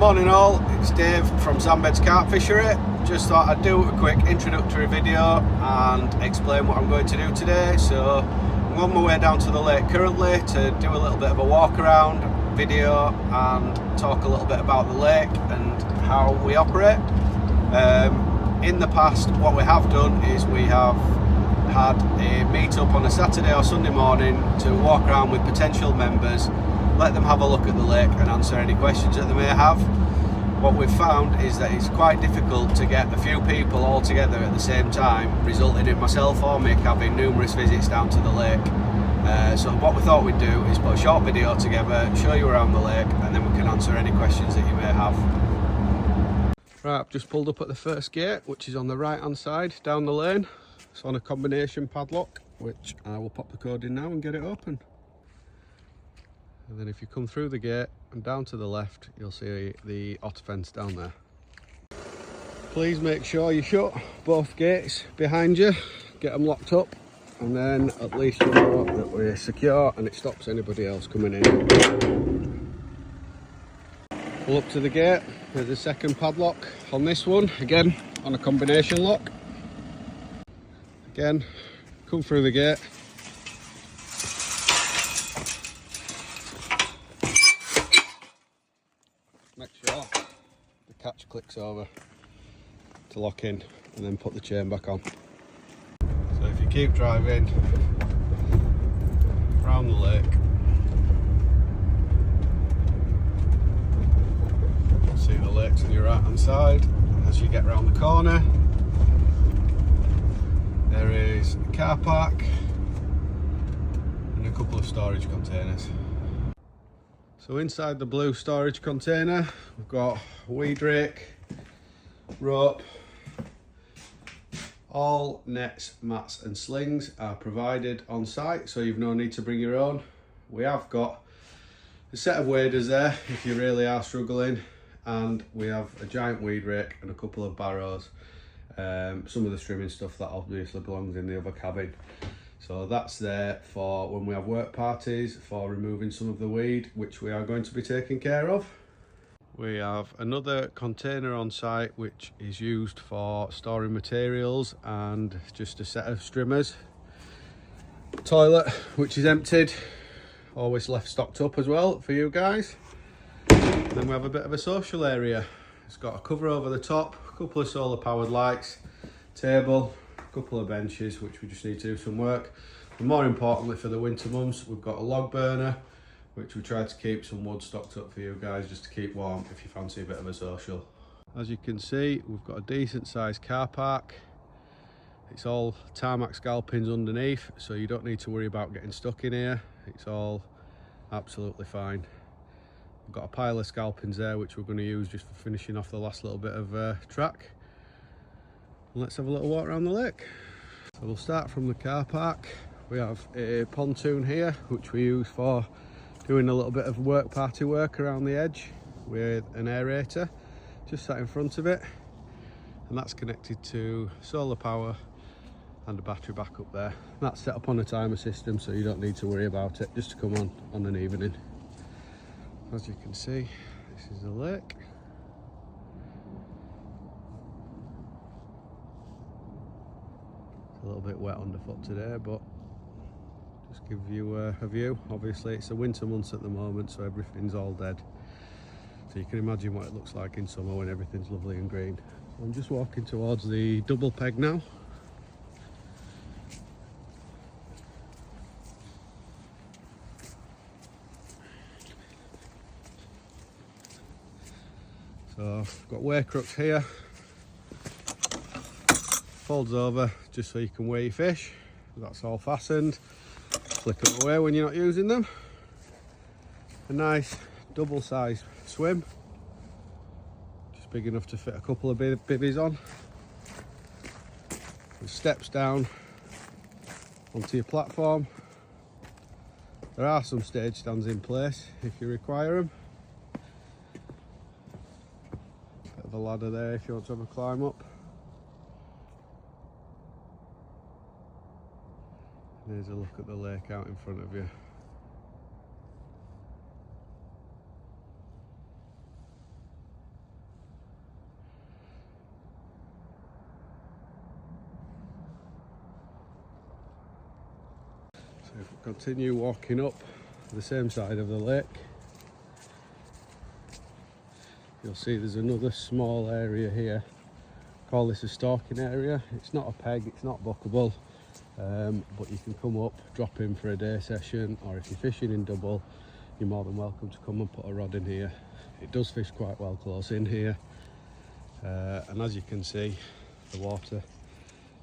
Morning all, it's Dave from Sandbeds Carp Fishery. Just thought I'd do a quick introductory video and explain what I'm going to do today. So I'm on my way down to the lake currently to do a little bit of a walk around video and talk a little bit about the lake and how we operate. In the past, what we have done is we have had a meet up on a Saturday or Sunday morning to walk around with potential members, let them have a look at the lake and answer any questions that they may have. What we've found is that it's quite difficult to get a few people all together at the same time, resulting in myself or Mick having numerous visits down to the lake. So what we thought we'd do is put a short video together, show you around the lake, and then we can answer any questions that you may have. Right, I've just pulled up at the first gate, which is on the right hand side down the lane. It's on a combination padlock, which I will pop the code in now and get it open. And then if you come through the gate and down to the left, you'll see the otter fence down there. Please make sure you shut both gates behind you, get them locked up, and then at least you know that we're secure and it stops anybody else coming in. Pull up to the gate, there's a second padlock on this one, again on a combination lock. Again, come through the gate. Make sure the catch clicks over to lock in and then put the chain back on. So if you keep driving around the lake, you'll see the lake's on your right hand side. And as you get round the corner, there is a car park and a couple of storage containers. So inside the blue storage container, we've got weed rake, rope. All nets, mats and slings are provided on site, so you've no need to bring your own. We have got a set of waders there if you really are struggling, and we have a giant weed rake and a couple of barrows. Some of the trimming stuff that obviously belongs in the other cabin. So that's there for when we have work parties, for removing some of the weed, which we are going to be taking care of. We have another container on site which is used for storing materials and just a set of strimmers. Toilet which is emptied, always left stocked up as well for you guys. Then we have a bit of a social area. It's got a cover over the top, a couple of solar powered lights, table, couple of benches which we just need to do some work. But more importantly, for the winter months, we've got a log burner which we try to keep some wood stocked up for you guys just to keep warm if you fancy a bit of a social. As you can see, we've got a decent sized car park. It's all tarmac scalpings underneath, so you don't need to worry about getting stuck in here. It's all absolutely fine. We've got a pile of scalpings there which we're going to use just for finishing off the last little bit of track. Let's have a little walk around the lake. So we'll start from the car park. We have a pontoon here which we use for doing a little bit of work party work around the edge with an aerator just sat in front of it, and that's connected to solar power and a battery backup there. That's set up on a timer system, so you don't need to worry about it, just to come on an evening. As you can see, this is the lake. A little bit wet underfoot today, but just give you a view. Obviously it's the winter months at the moment, so everything's all dead, so you can imagine what it looks like in summer when everything's lovely and green. So I'm just walking towards the double peg now. So I've got weigh crooks here, folds over just so you can weigh your fish. That's all fastened. Flick them away when you're not using them. A nice double sized swim, just big enough to fit a couple of bivvies on. With steps down onto your platform. There are some stage stands in place if you require them. Bit of a ladder there if you want to have a climb up. There's a look at the lake out in front of you. If we continue walking up the same side of the lake, you'll see there's another small area here. Call this a stalking area. It's not a peg, it's not bookable, but you can come up, drop in for a day session, or if you're fishing in double, you're more than welcome to come and put a rod in here. It does fish quite well close in here, and as you can see, the water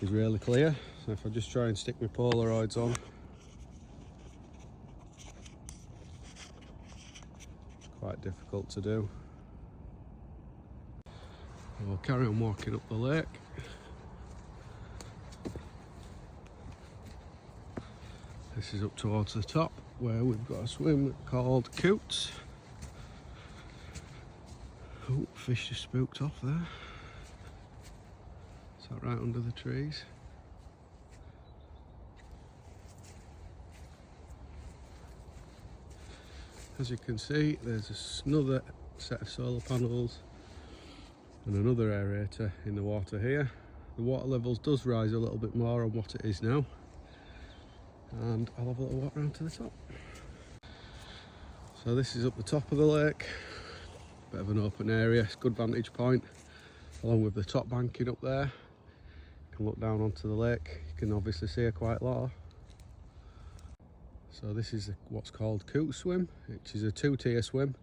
is really clear. So if I just try and stick my Polaroids on, it's quite difficult to do. We'll carry on walking up the lake. This is up towards the top where we've got a swim called Coots. Oh, fish just spooked off there. Is that right under the trees? As you can see, there's another set of solar panels and another aerator in the water here. The water levels does rise a little bit more on what it is now, and I'll have a little walk around to the top. So this is up the top of the lake, bit of an open area, it's a good vantage point, along with the top banking up there. You can look down onto the lake, you can obviously see it quite low. So this is what's called Coot Swim, which is a 2-tier swim.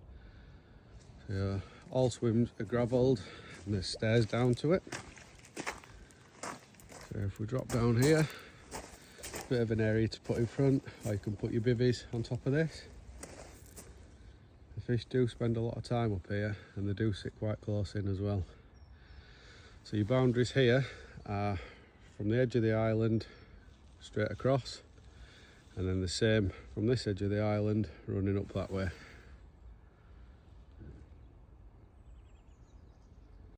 So all swims are gravelled and there's stairs down to it. So if we drop down here, bit of an area to put in front, or you can put your bivvies on top of this. The fish do spend a lot of time up here and they do sit quite close in as well. So your boundaries here are from the edge of the island straight across, and then the same from this edge of the island running up that way.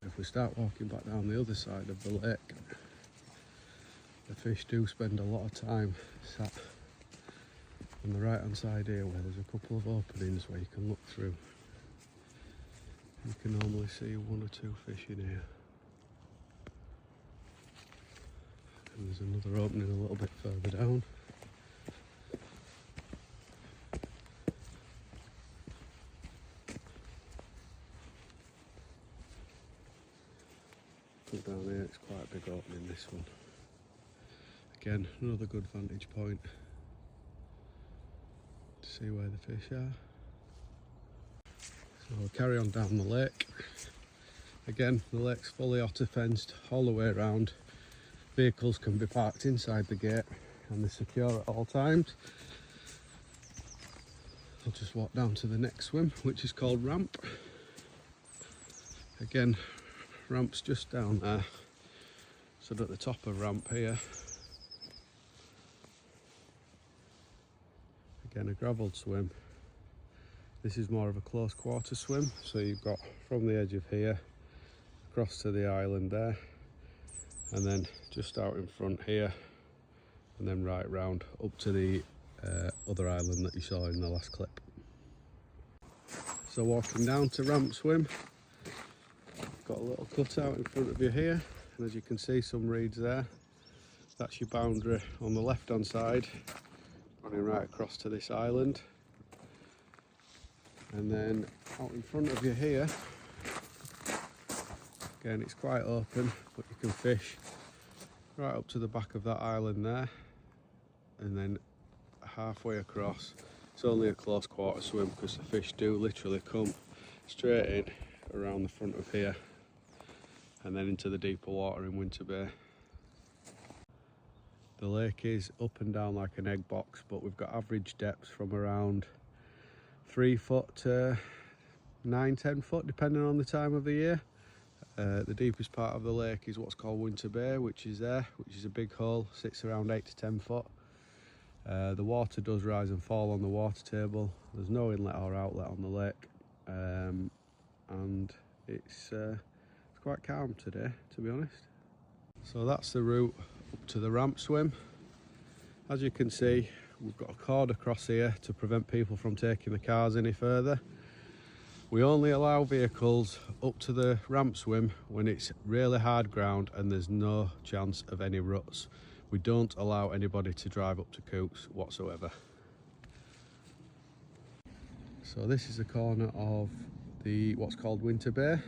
If we start walking back down the other side of the lake, the fish do spend a lot of time sat on the right hand side here where there's a couple of openings where you can look through. You can normally see 1 or 2 fish in here. And there's another opening a little bit further down. Down here it's quite a big opening, this one. Again, another good vantage point to see where the fish are. So we'll carry on down the lake. Again, the lake's fully otter fenced all the way around. Vehicles can be parked inside the gate and they're secure at all times. I'll just walk down to the next swim, which is called Ramp. Again, Ramp's just down there, so at the top of Ramp here, again a gravelled swim. This is more of a close quarter swim, so you've got from the edge of here across to the island there, and then just out in front here, and then right round up to the other island that you saw in the last clip. So walking down to Ramp swim, got a little cutout in front of you here, and as you can see some reeds there. That's your boundary on the left hand side, running right across to this island. And then out in front of you here, again it's quite open, but you can fish right up to the back of that island there, and then halfway across. It's only a close quarter swim because the fish do literally come straight in around the front of here and then into the deeper water in Winter Bay. The lake is up and down like an egg box, but we've got average depths from around 3 foot to 9-10 foot depending on the time of the year. The deepest part of the lake is what's called Winter Bay, which is a big hole, sits around 8 to 10 foot. The water does rise and fall on the water table. There's no inlet or outlet on the lake, and it's quite calm today, to be honest. So that's the route up to the Ramp swim. As you can see, we've got a cord across here to prevent people from taking the cars any further. We only allow vehicles up to the Ramp swim when it's really hard ground and there's no chance of any ruts. We don't allow anybody to drive up to coots whatsoever. So this is the corner of the what's called Winter Bay.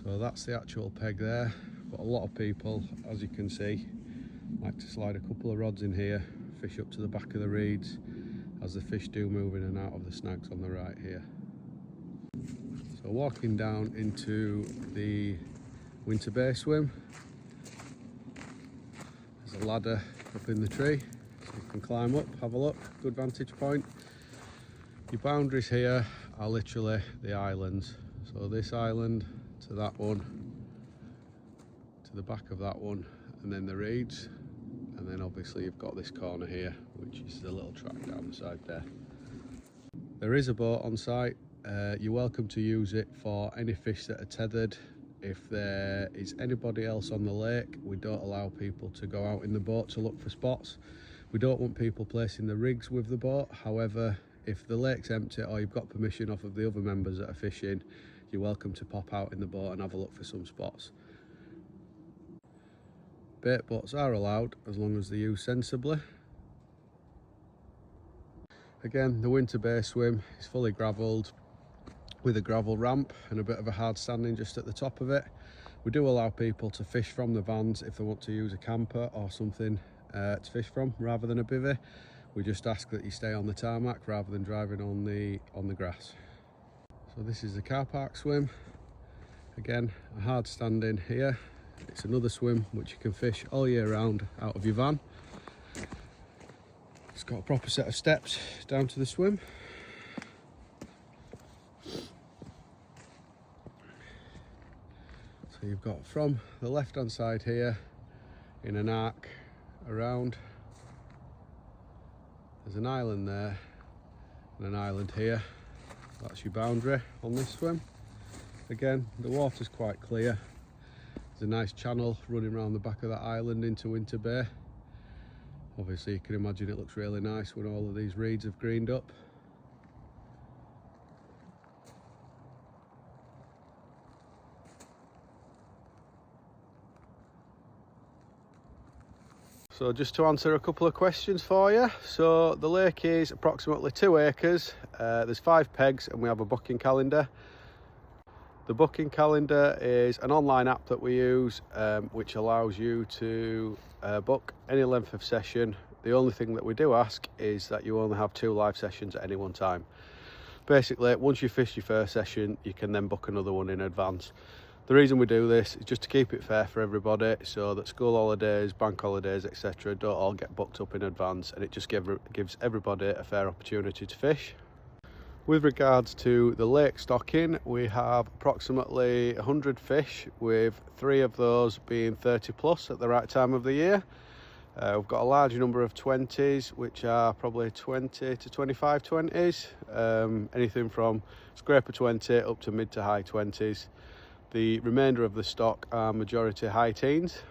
So that's the actual peg there, but a lot of people, as you can see, like to slide a couple of rods in here, fish up to the back of the reeds, as the fish do move in and out of the snags on the right here. So walking down into the Winter Bay swim, there's a ladder up in the tree, so you can climb up, have a look, good vantage point. Your boundaries here are literally the islands. So this island to that one, to the back of that one, and then the reeds. And then obviously you've got this corner here, which is the little track down the side there. There is a boat on site. You're welcome to use it for any fish that are tethered. If there is anybody else on the lake, we don't allow people to go out in the boat to look for spots. We don't want people placing the rigs with the boat. However, if the lake's empty or you've got permission off of the other members that are fishing, you're welcome to pop out in the boat and have a look for some spots. Bait boats are allowed as long as they're used sensibly. Again, the Winter Bay swim is fully gravelled with a gravel ramp and a bit of a hard standing just at the top of it. We do allow people to fish from the vans if they want to use a camper or something to fish from rather than a bivvy. We just ask that you stay on the tarmac rather than driving on the grass. So this is the car park swim. Again, a hard standing here. It's another swim which you can fish all year round out of your van. It's got a proper set of steps down to the swim. So you've got from the left hand side here in an arc around. There's an island there and an island here. That's your boundary on this swim. Again, the water's quite clear. There's a nice channel running around the back of that island into Winter Bay. Obviously you can imagine it looks really nice when all of these reeds have greened up. So just to answer a couple of questions for you. So the lake is approximately 2 acres. There's 5 pegs and we have a booking calendar. The booking calendar is an online app that we use which allows you to book any length of session. The only thing that we do ask is that you only have 2 live sessions at any one time. Basically, once you fish your first session, you can then book another one in advance. The reason we do this is just to keep it fair for everybody, so that school holidays, bank holidays, etc. don't all get booked up in advance, and it just gives everybody a fair opportunity to fish. With regards to the lake stocking, we have approximately 100 fish, with 3 of those being 30 plus at the right time of the year. We've got a large number of 20s, which are probably 20 to 25 20s, anything from scraper 20 up to mid to high 20s. The remainder of the stock are majority high teens.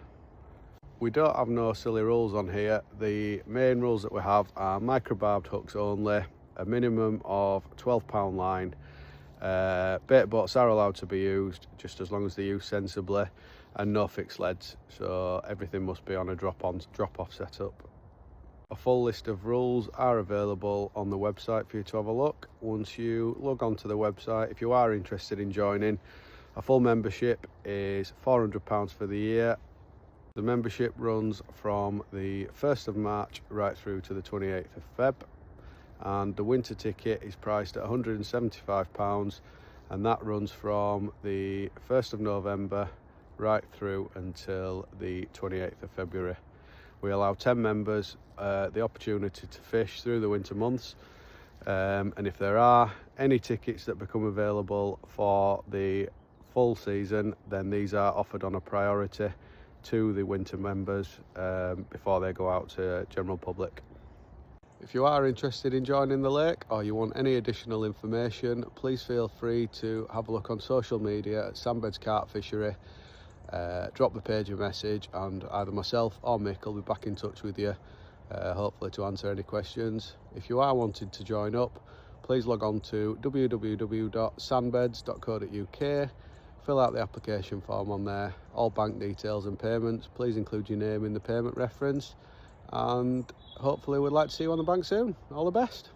We don't have no silly rules on here. The main rules that we have are microbarbed hooks only, a minimum of 12-pound line. Bait boats are allowed to be used just as long as they're used sensibly, and no fixed leads, so everything must be on a drop-off setup. A full list of rules are available on the website for you to have a look. Once you log on to the website, if you are interested in joining, a full membership is £400 for the year. The membership runs from the 1st of March right through to the 28th of Feb. And the winter ticket is priced at £175, and that runs from the 1st of November right through until the 28th of February. We allow 10 members the opportunity to fish through the winter months, and if there are any tickets that become available for the full season, then these are offered on a priority to the winter members before they go out to general public. If you are interested in joining the lake or you want any additional information, please feel free to have a look on social media at Sandbeds Carp Fishery. Drop the page a message and either myself or Mick will be back in touch with you, hopefully to answer any questions. If you are wanting to join up, please log on to www.sandbeds.co.uk. fill out the application form on there, all bank details and payments. Please include your name in the payment reference, and hopefully we'd like to see you on the bank soon. All the best.